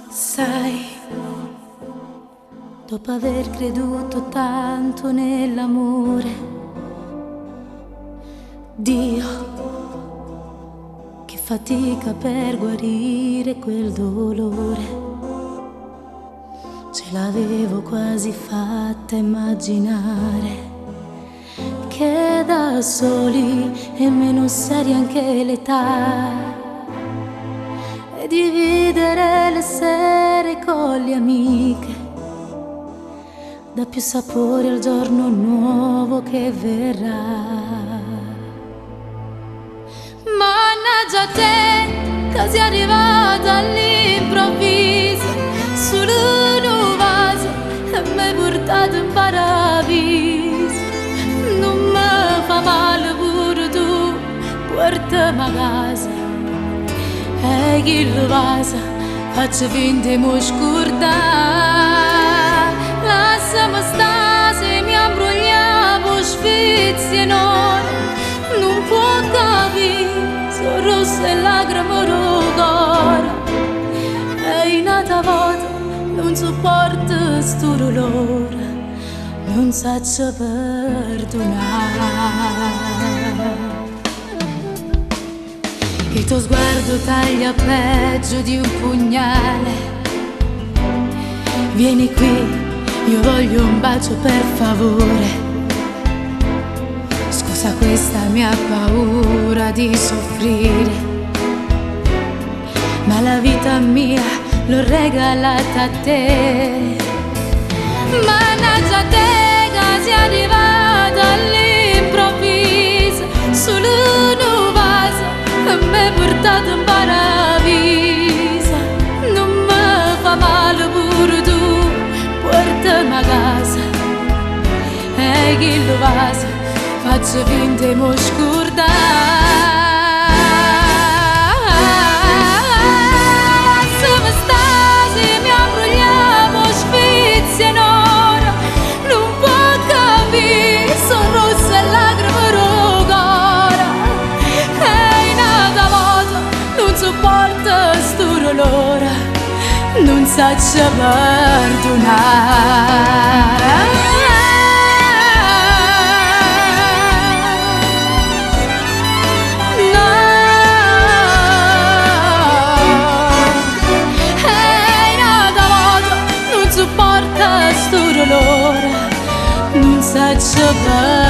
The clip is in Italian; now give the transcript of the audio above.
Sai, dopo aver creduto tanto nell'amore, Dio, che fatica per guarire quel dolore, ce l'avevo quasi fatta immaginare che da soli è meno seria anche l'età, e dividere le sere con le amiche dà più sapore al giorno nuovo che verrà. Mannaggia te, che sei arrivata all'improvviso sull'unuvasa e mi hai portato in paradiso. Non mi fa male pure tu, portami a casa e chi lo vasa faccio finta di mi scordare. Lasciami stare se mi imbrogliavo sfizi enormi, non può capire, sono rosse e lacrime d'oro. E in altra volta non sopporto sto dolore, non saccio perdonare. Il tuo sguardo taglia peggio di un pugnale. Vieni qui, io voglio un bacio per favore. Scusa questa mia paura di soffrire, ma la vita mia l'ho regalata a te. Mannaggia te, che sei arrivata all'improvviso sull'unuvasa e mi hai portato in paradiso. Non mi fa male pure tu, portami a casa e chi lo vasa faccio finta di mi scordare. Lasciami stare se mi imbrogliavo sfizi enormi, non può capire, sono rosse e lacrime d'oro. E in altra volta non sopporto sto dolore, non saccio perdonare. No, e in altra volta non sopporto sto dolore, non saccio perdonare.